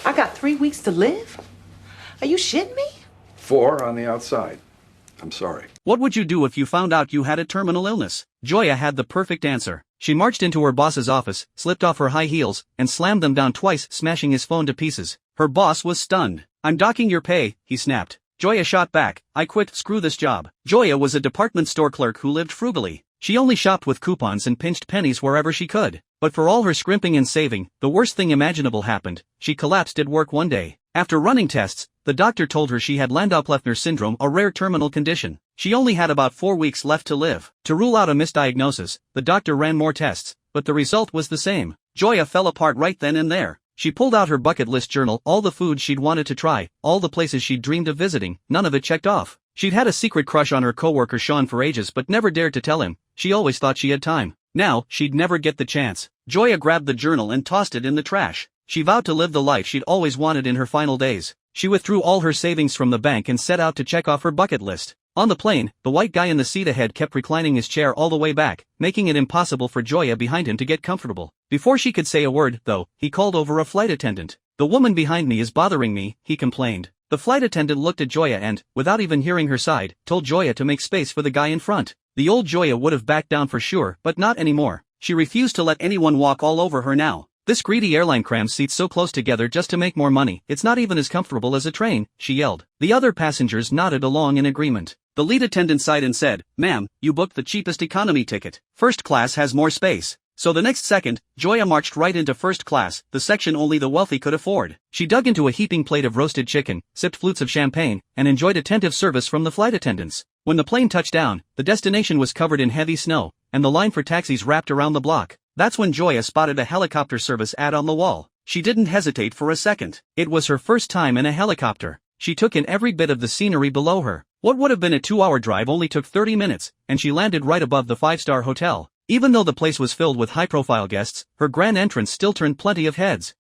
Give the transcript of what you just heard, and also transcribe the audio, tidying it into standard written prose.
I got 3 weeks to live? Are you shitting me? 4 on the outside. I'm sorry. What would you do if you found out you had a terminal illness? Joya had the perfect answer. She marched into her boss's office, slipped off her high heels, and slammed them down twice, smashing his phone to pieces. Her boss was stunned. "I'm docking your pay," he snapped. Joya shot back, "I quit, screw this job." Joya was a department store clerk who lived frugally. She only shopped with coupons and pinched pennies wherever she could. But for all her scrimping and saving, the worst thing imaginable happened. She collapsed at work one day. After running tests, the doctor told her she had Landau-Kleffner syndrome, a rare terminal condition. She only had about 4 weeks left to live. To rule out a misdiagnosis, the doctor ran more tests, but the result was the same. Joya fell apart right then and there. She pulled out her bucket list journal, all the foods she'd wanted to try, all the places she'd dreamed of visiting, none of it checked off. She'd had a secret crush on her coworker Sean for ages but never dared to tell him. She always thought she had time. Now, she'd never get the chance. Joya grabbed the journal and tossed it in the trash. She vowed to live the life she'd always wanted in her final days. She withdrew all her savings from the bank and set out to check off her bucket list. On the plane, the white guy in the seat ahead kept reclining his chair all the way back, making it impossible for Joya behind him to get comfortable. Before she could say a word, though, he called over a flight attendant. "The woman behind me is bothering me," he complained. The flight attendant looked at Joya and, without even hearing her side, told Joya to make space for the guy in front. The old Joya would have backed down for sure, but not anymore. She refused to let anyone walk all over her now. "This greedy airline crams seats so close together just to make more money. It's not even as comfortable as a train," she yelled. The other passengers nodded along in agreement. The lead attendant sighed and said, "Ma'am, you booked the cheapest economy ticket. First class has more space." So the next second, Joya marched right into first class, the section only the wealthy could afford. She dug into a heaping plate of roasted chicken, sipped flutes of champagne, and enjoyed attentive service from the flight attendants. When the plane touched down, the destination was covered in heavy snow, and the line for taxis wrapped around the block. That's when Joya spotted a helicopter service ad on the wall. She didn't hesitate for a second. It was her first time in a helicopter. She took in every bit of the scenery below her. What would have been a 2-hour drive only took 30 minutes, and she landed right above the 5-star hotel. Even though the place was filled with high-profile guests, her grand entrance still turned plenty of heads.